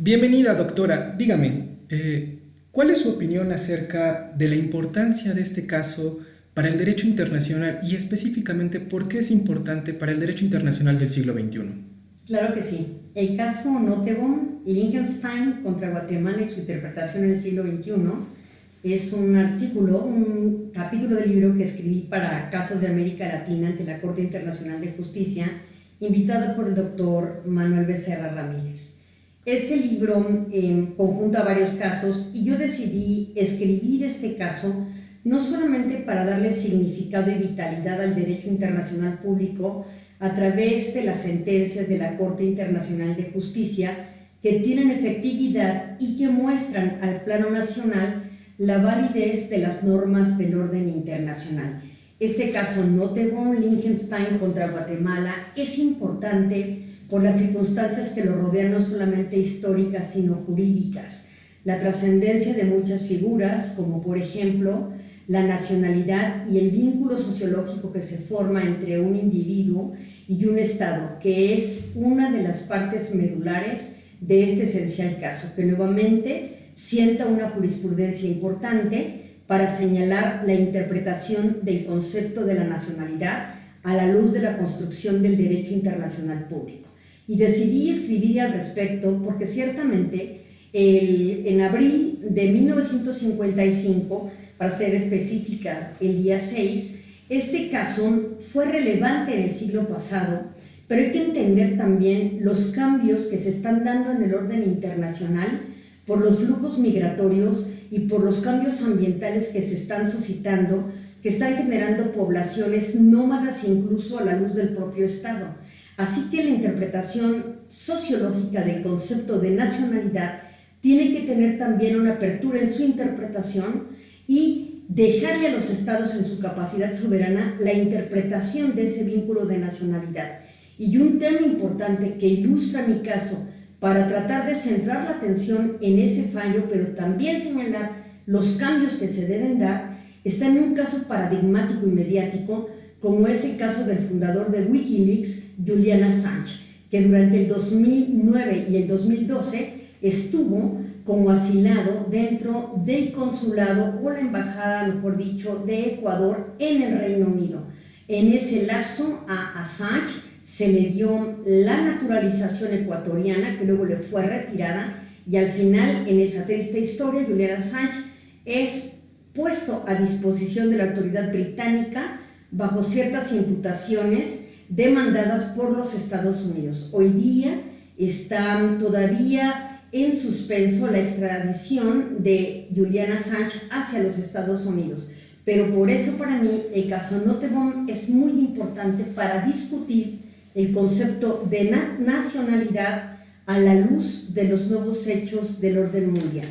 Bienvenida, doctora. Dígame, ¿cuál es su opinión acerca de la importancia de este caso para el derecho internacional y específicamente por qué es importante para el derecho internacional del siglo XXI? Claro que sí. El caso Nottebohm, Liechtenstein contra Guatemala y su interpretación en el siglo XXI es un artículo, un capítulo del libro que escribí para Casos de América Latina ante la Corte Internacional de Justicia, invitado por el doctor Manuel Becerra Ramírez. Este libro conjunta varios casos y yo decidí escribir este caso no solamente para darle significado y vitalidad al derecho internacional público a través de las sentencias de la Corte Internacional de Justicia que tienen efectividad y que muestran al plano nacional la validez de las normas del orden internacional. Este caso Nottebohm, Liechtenstein contra Guatemala es importante por las circunstancias que lo rodean, no solamente históricas sino jurídicas, la trascendencia de muchas figuras como por ejemplo la nacionalidad y el vínculo sociológico que se forma entre un individuo y un Estado, que es una de las partes medulares de este esencial caso, que nuevamente sienta una jurisprudencia importante para señalar la interpretación del concepto de la nacionalidad a la luz de la construcción del derecho internacional público. Y decidí escribir al respecto porque ciertamente en abril de 1955, para ser específica, el día 6, este caso fue relevante en el siglo pasado, pero hay que entender también los cambios que se están dando en el orden internacional por los flujos migratorios y por los cambios ambientales que se están suscitando, que están generando poblaciones nómadas incluso a la luz del propio Estado. Así que la interpretación sociológica del concepto de nacionalidad tiene que tener también una apertura en su interpretación y dejarle a los estados en su capacidad soberana la interpretación de ese vínculo de nacionalidad. Y un tema importante que ilustra mi caso para tratar de centrar la atención en ese fallo, pero también señalar los cambios que se deben dar, está en un caso paradigmático y mediático, como es el caso del fundador de Wikileaks, Julian Assange, que durante el 2009 y el 2012 estuvo como asilado dentro del consulado o la embajada, mejor dicho, de Ecuador en el Reino Unido. En ese lapso a Assange se le dio la naturalización ecuatoriana, que luego le fue retirada, y al final, en esa triste historia, Julian Assange es puesto a disposición de la autoridad británica bajo ciertas imputaciones demandadas por los Estados Unidos. Hoy día está todavía en suspenso la extradición de Julian Assange hacia los Estados Unidos. Pero por eso para mí el caso Nottebohm es muy importante para discutir el concepto de nacionalidad a la luz de los nuevos hechos del orden mundial.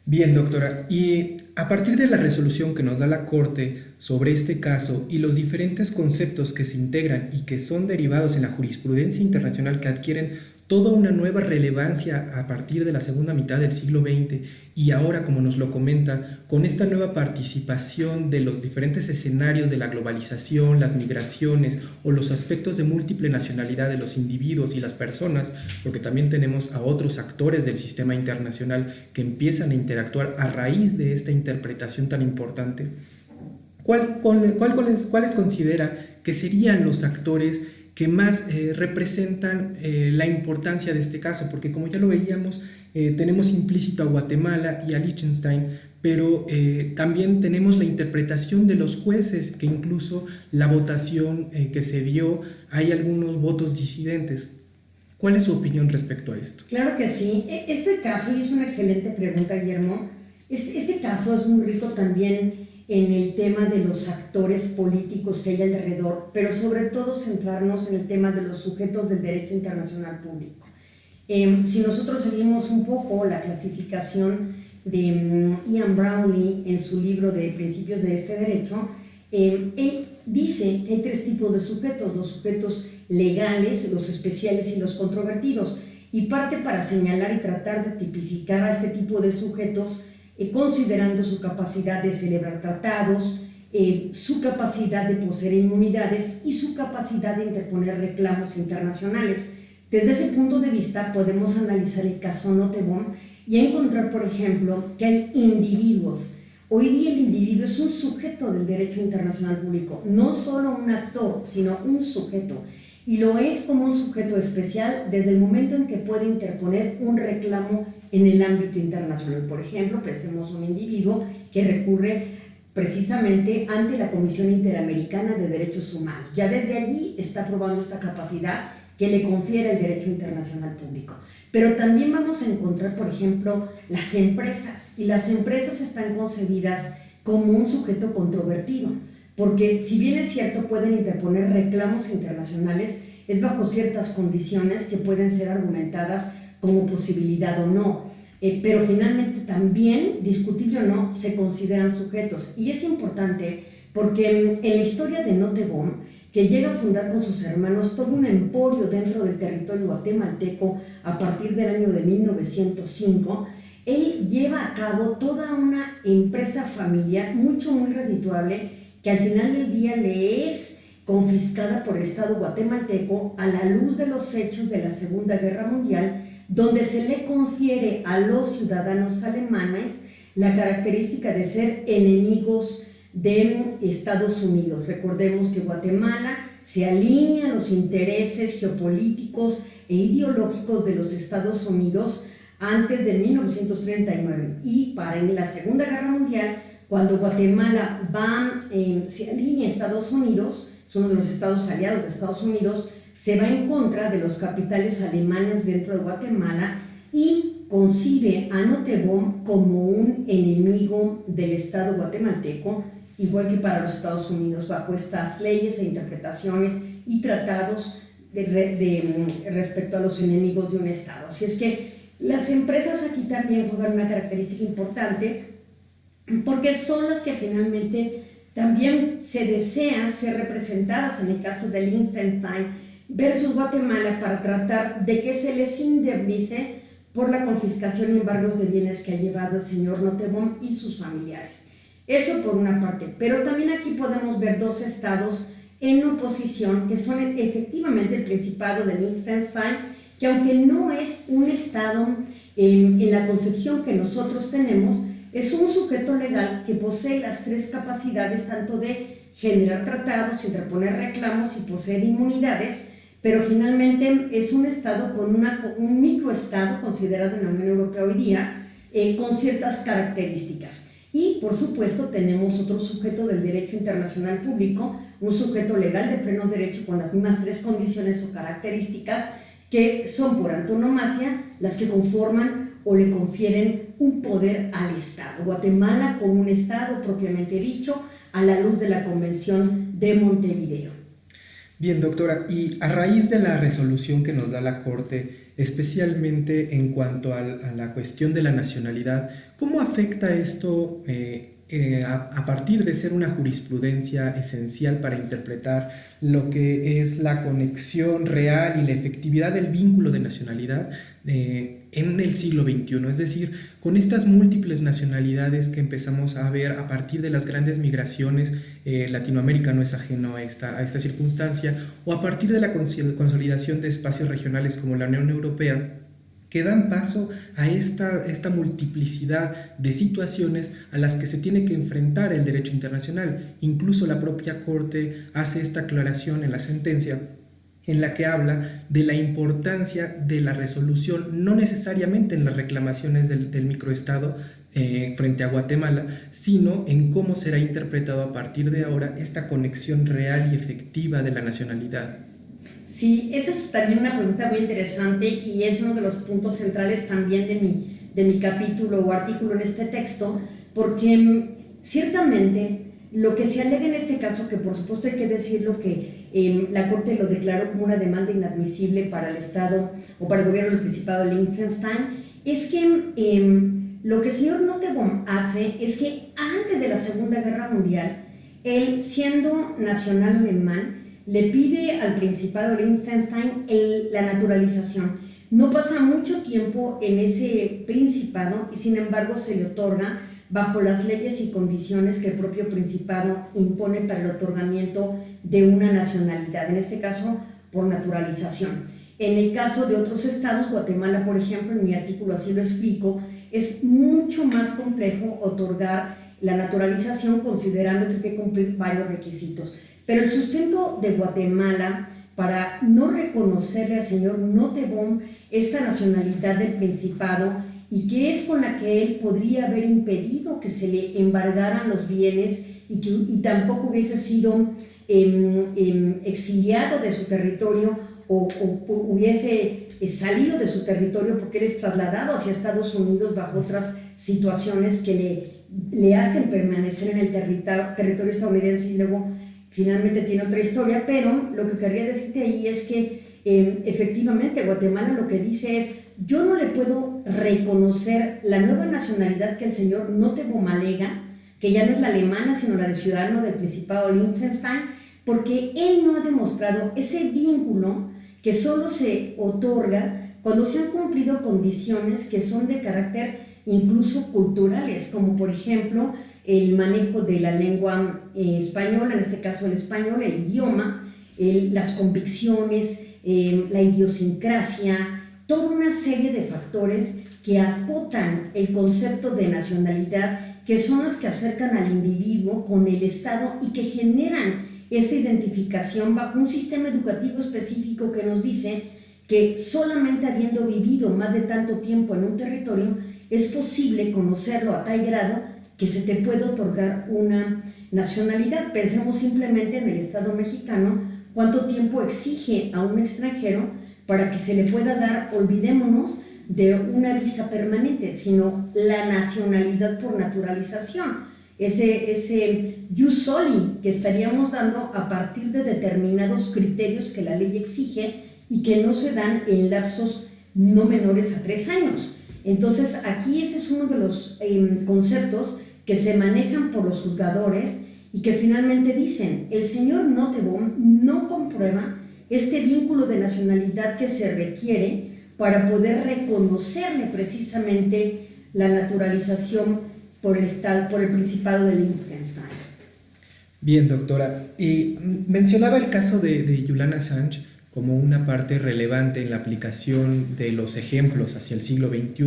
Bien, doctora, y a partir de la resolución que nos da la Corte sobre este caso y los diferentes conceptos que se integran y que son derivados en la jurisprudencia internacional que adquieren toda una nueva relevancia a partir de la segunda mitad del siglo XX y ahora, como nos lo comenta, con esta nueva participación de los diferentes escenarios de la globalización, las migraciones o los aspectos de múltiple nacionalidad de los individuos y las personas, porque también tenemos a otros actores del sistema internacional que empiezan a interactuar a raíz de esta interpretación tan importante, ¿cuáles considera que serían los actores que más representan la importancia de este caso? Porque como ya lo veíamos, tenemos implícito a Guatemala y a Liechtenstein, pero también tenemos la interpretación de los jueces, que incluso la votación que se dio, hay algunos votos disidentes. ¿Cuál es su opinión respecto a esto? Claro que sí. Este caso, y es una excelente pregunta, Guillermo, este caso es muy rico también en el tema de los actores políticos que hay alrededor, pero sobre todo centrarnos en el tema de los sujetos del derecho internacional público. Si nosotros seguimos un poco la clasificación de Ian Brownlee en su libro de Principios de este Derecho, él dice que hay tres tipos de sujetos: los sujetos legales, los especiales y los controvertidos, y parte para señalar y tratar de tipificar a este tipo de sujetos considerando su capacidad de celebrar tratados, su capacidad de poseer inmunidades y su capacidad de interponer reclamos internacionales. Desde ese punto de vista podemos analizar el caso Nottebohm y encontrar, por ejemplo, que hay individuos. Hoy día el individuo es un sujeto del derecho internacional público, no solo un actor, sino un sujeto. Y lo es como un sujeto especial desde el momento en que puede interponer un reclamo en el ámbito internacional. Por ejemplo, pensemos un individuo que recurre precisamente ante la Comisión Interamericana de Derechos Humanos. Ya desde allí está probando esta capacidad que le confiere el derecho internacional público. Pero también vamos a encontrar, por ejemplo, las empresas, y las empresas están concebidas como un sujeto controvertido, porque si bien es cierto pueden interponer reclamos internacionales, es bajo ciertas condiciones que pueden ser argumentadas como posibilidad o no, pero finalmente también, discutible o no, se consideran sujetos. Y es importante porque en la historia de Nottebohm, que llega a fundar con sus hermanos todo un emporio dentro del territorio guatemalteco a partir del año de 1905, él lleva a cabo toda una empresa familiar muy redituable que al final del día le es confiscada por el Estado guatemalteco a la luz de los hechos de la Segunda Guerra Mundial, donde se le confiere a los ciudadanos alemanes la característica de ser enemigos de Estados Unidos. Recordemos que Guatemala se alinea a los intereses geopolíticos e ideológicos de los Estados Unidos antes de 1939, y en la Segunda Guerra Mundial, cuando Guatemala se alinea a Estados Unidos, es uno de los estados aliados de Estados Unidos, se va en contra de los capitales alemanes dentro de Guatemala y concibe a Nottebohm como un enemigo del Estado guatemalteco, igual que para los Estados Unidos, bajo estas leyes e interpretaciones y tratados respecto a los enemigos de un Estado. Así es que las empresas aquí también juegan una característica importante, porque son las que finalmente también se desean ser representadas en el caso de Liechtenstein versus Guatemala, para tratar de que se les indemnice por la confiscación y embargos de bienes que ha llevado el señor Nottebohm y sus familiares. Eso por una parte, pero también aquí podemos ver dos estados en oposición, que son efectivamente el Principado de Liechtenstein, que aunque no es un estado en la concepción que nosotros tenemos, es un sujeto legal que posee las tres capacidades, tanto de generar tratados, interponer reclamos y poseer inmunidades, pero finalmente es un estado con un microestado considerado en la Unión Europea hoy día, con ciertas características. Y, por supuesto, tenemos otro sujeto del derecho internacional público, un sujeto legal de pleno derecho con las mismas tres condiciones o características que son por antonomasia las que conforman o le confieren un poder al Estado. Guatemala como un Estado propiamente dicho, a la luz de la Convención de Montevideo. Bien, doctora, y a raíz de la resolución que nos da la Corte, especialmente en cuanto a la cuestión de la nacionalidad, ¿cómo afecta esto a partir de ser una jurisprudencia esencial para interpretar lo que es la conexión real y la efectividad del vínculo de nacionalidad en el siglo XXI? Es decir, con estas múltiples nacionalidades que empezamos a ver a partir de las grandes migraciones, Latinoamérica no es ajeno a esta circunstancia, o a partir de la consolidación de espacios regionales como la Unión Europea, que dan paso a esta multiplicidad de situaciones a las que se tiene que enfrentar el derecho internacional. Incluso la propia Corte hace esta aclaración en la sentencia, en la que habla de la importancia de la resolución, no necesariamente en las reclamaciones del microestado frente a Guatemala, sino en cómo será interpretado a partir de ahora esta conexión real y efectiva de la nacionalidad. Sí, esa es también una pregunta muy interesante y es uno de los puntos centrales también de mi capítulo o artículo en este texto, porque ciertamente lo que se alega en este caso, que por supuesto hay que decirlo que la Corte lo declaró como una demanda inadmisible para el Estado o para el gobierno del Principado de Liechtenstein, es que lo que el señor Nottebohm hace es que antes de la Segunda Guerra Mundial, él, siendo nacional alemán, le pide al Principado de Liechtenstein la naturalización. No pasa mucho tiempo en ese Principado y sin embargo se le otorga bajo las leyes y condiciones que el propio Principado impone para el otorgamiento de una nacionalidad, en este caso por naturalización. En el caso de otros estados, Guatemala, por ejemplo, en mi artículo así lo explico, es mucho más complejo otorgar la naturalización considerando que hay que cumplir varios requisitos. Pero el sustento de Guatemala para no reconocerle al señor Nottebohm esta nacionalidad del Principado y que es con la que él podría haber impedido que se le embargaran los bienes y tampoco hubiese sido exiliado de su territorio o hubiese salido de su territorio porque él es trasladado hacia Estados Unidos bajo otras situaciones que le hacen permanecer en el territorio estadounidense y luego finalmente tiene otra historia, pero lo que quería decirte ahí es que efectivamente Guatemala lo que dice es: yo no le puedo reconocer la nueva nacionalidad que el señor Nottebohm alega, que ya no es la alemana sino la de ciudadano del Principado de Liechtenstein, porque él no ha demostrado ese vínculo que solo se otorga cuando se han cumplido condiciones que son de carácter incluso culturales, como por ejemplo el manejo de la lengua española, en este caso el español, el idioma, las convicciones, la idiosincrasia, toda una serie de factores que acotan el concepto de nacionalidad, que son las que acercan al individuo con el Estado y que generan esta identificación bajo un sistema educativo específico que nos dice que solamente habiendo vivido más de tanto tiempo en un territorio es posible conocerlo a tal grado que se te puede otorgar una nacionalidad. Pensemos simplemente en el Estado mexicano, cuánto tiempo exige a un extranjero para que se le pueda dar, olvidémonos de una visa permanente, sino la nacionalidad por naturalización. Ese jus soli que estaríamos dando a partir de determinados criterios que la ley exige y que no se dan en lapsos no menores a 3 años. Entonces, aquí ese es uno de los conceptos que se manejan por los juzgadores y que finalmente dicen: el señor Nottebohm no comprueba este vínculo de nacionalidad que se requiere para poder reconocerle precisamente la naturalización por el Principado de Liechtenstein. Bien, doctora. Mencionaba el caso de Julian Assange como una parte relevante en la aplicación de los ejemplos hacia el siglo XXI.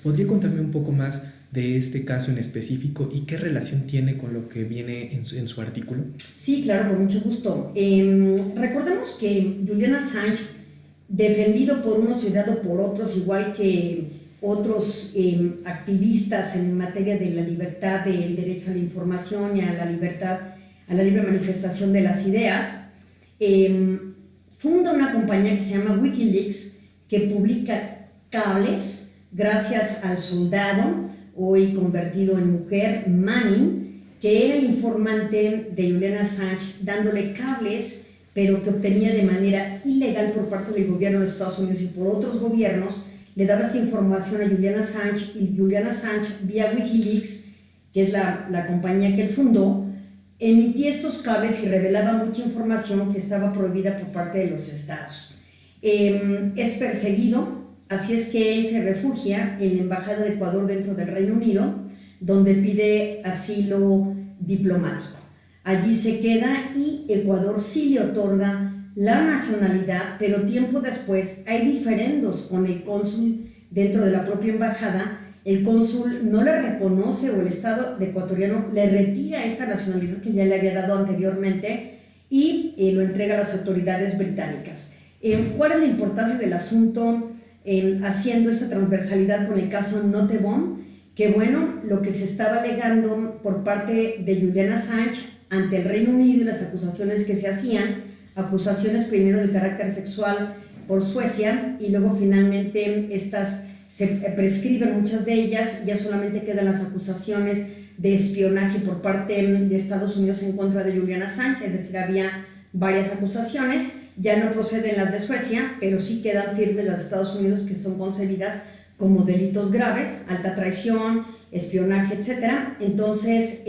¿Podría contarme un poco más de este caso en específico y qué relación tiene con lo que viene en su artículo? Sí, claro, con mucho gusto. Recordemos que Julian Assange, defendido por unos y dado por otros, igual que otros activistas en materia de la libertad, del derecho a la información y a la libertad, a la libre manifestación de las ideas, funda una compañía que se llama Wikileaks, que publica cables gracias al soldado, hoy convertido en mujer, Manning, que era el informante de Julian Assange, dándole cables, pero que obtenía de manera ilegal por parte del gobierno de Estados Unidos y por otros gobiernos. Le daba esta información a Julian Assange y Julian Assange, vía Wikileaks, que es la compañía que él fundó, emitía estos cables y revelaba mucha información que estaba prohibida por parte de los estados. Es perseguido, así es que él se refugia en la Embajada de Ecuador dentro del Reino Unido, donde pide asilo diplomático. Allí se queda y Ecuador sí le otorga la nacionalidad, pero tiempo después hay diferendos con el cónsul dentro de la propia embajada. El cónsul no le reconoce o el Estado ecuatoriano le retira esta nacionalidad que ya le había dado anteriormente y lo entrega a las autoridades británicas. ¿Cuál es la importancia del asunto haciendo esta transversalidad con el caso Nottebohm? Que bueno, lo que se estaba alegando por parte de Julian Assange ante el Reino Unido y las acusaciones que se hacían, acusaciones primero de carácter sexual por Suecia y luego finalmente estas se prescriben muchas de ellas, ya solamente quedan las acusaciones de espionaje por parte de Estados Unidos en contra de Julian Assange, es decir, había varias acusaciones, ya no proceden las de Suecia, pero sí quedan firmes las de Estados Unidos que son concebidas como delitos graves, alta traición, espionaje, etc. Entonces,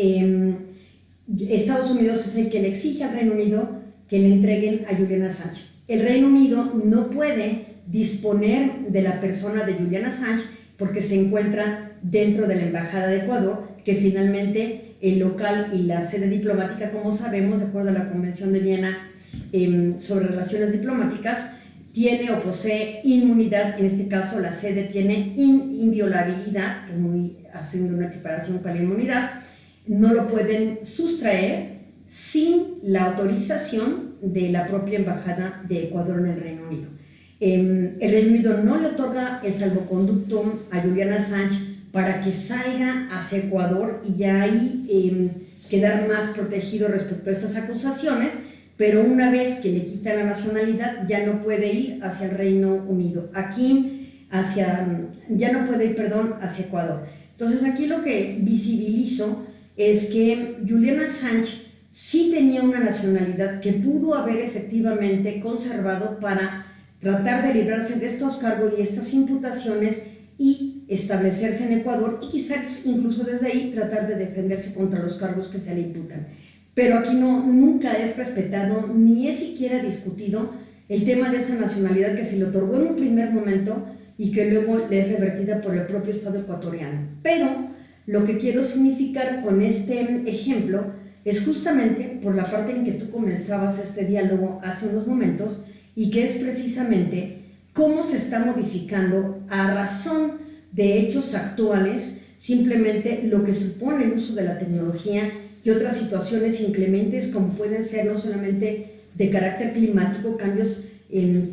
Estados Unidos es el que le exige al Reino Unido que le entreguen a Julian Assange. El Reino Unido no puede disponer de la persona de Julian Assange porque se encuentra dentro de la Embajada de Ecuador, que finalmente el local y la sede diplomática, como sabemos, de acuerdo a la Convención de Viena sobre relaciones diplomáticas, tiene o posee inmunidad, en este caso la sede tiene inviolabilidad, que es muy haciendo una equiparación con la inmunidad, no lo pueden sustraer sin la autorización de la propia Embajada de Ecuador en el Reino Unido. El Reino Unido no le otorga el salvoconducto a Julian Assange para que salga hacia Ecuador y ya ahí quedar más protegido respecto a estas acusaciones, pero una vez que le quita la nacionalidad ya no puede ir hacia el Reino Unido, ya no puede ir, hacia Ecuador. Entonces aquí lo que visibilizo es que Julian Assange sí tenía una nacionalidad que pudo haber efectivamente conservado para tratar de librarse de estos cargos y estas imputaciones y establecerse en Ecuador y quizás incluso desde ahí tratar de defenderse contra los cargos que se le imputan. Pero aquí nunca es respetado ni es siquiera discutido el tema de esa nacionalidad que se le otorgó en un primer momento y que luego le es revertida por el propio Estado ecuatoriano. Pero lo que quiero significar con este ejemplo es justamente por la parte en que tú comenzabas este diálogo hace unos momentos y que es precisamente cómo se está modificando a razón de hechos actuales simplemente lo que supone el uso de la tecnología y otras situaciones inclementes como pueden ser no solamente de carácter climático, cambios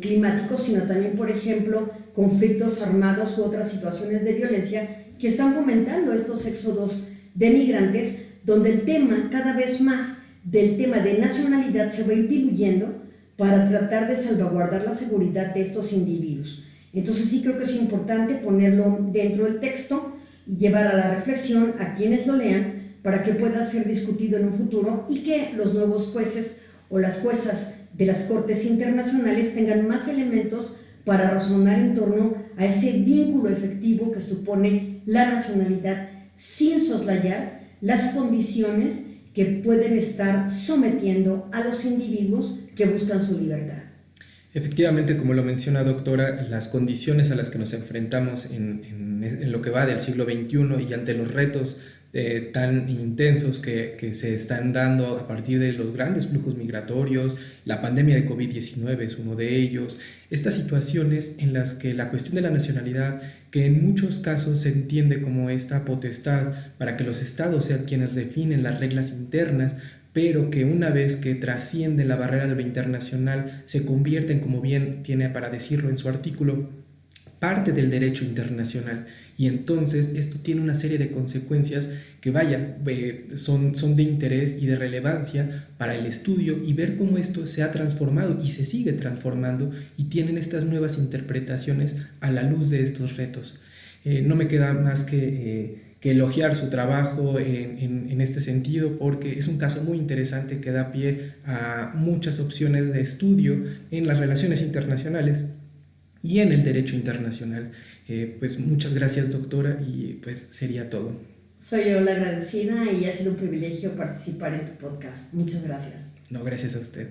climáticos, sino también, por ejemplo, conflictos armados u otras situaciones de violencia que están fomentando estos éxodos de migrantes, donde el tema cada vez más del tema de nacionalidad se va a ir diluyendo para tratar de salvaguardar la seguridad de estos individuos. Entonces sí creo que es importante ponerlo dentro del texto y llevar a la reflexión a quienes lo lean para que pueda ser discutido en un futuro y que los nuevos jueces o las juezas de las Cortes Internacionales tengan más elementos para razonar en torno a ese vínculo efectivo que supone la nacionalidad sin soslayar las condiciones que pueden estar sometiendo a los individuos que buscan su libertad. Efectivamente, como lo menciona doctora, las condiciones a las que nos enfrentamos en lo que va del siglo XXI y ante los retos tan intensos que se están dando a partir de los grandes flujos migratorios, la pandemia de COVID-19 es uno de ellos, estas situaciones en las que la cuestión de la nacionalidad, que en muchos casos se entiende como esta potestad para que los estados sean quienes definen las reglas internas, pero que una vez que trasciende la barrera de lo internacional se convierten, como bien tiene para decirlo en su artículo, parte del derecho internacional. Y entonces esto tiene una serie de consecuencias que son de interés y de relevancia para el estudio y ver cómo esto se ha transformado y se sigue transformando y tienen estas nuevas interpretaciones a la luz de estos retos. No me queda más que elogiar su trabajo en este sentido, porque es un caso muy interesante que da pie a muchas opciones de estudio en las relaciones internacionales y en el derecho internacional. Pues muchas gracias, doctora, y pues sería todo. Soy yo la agradecida y ha sido un privilegio participar en tu podcast. Muchas gracias. No, gracias a usted.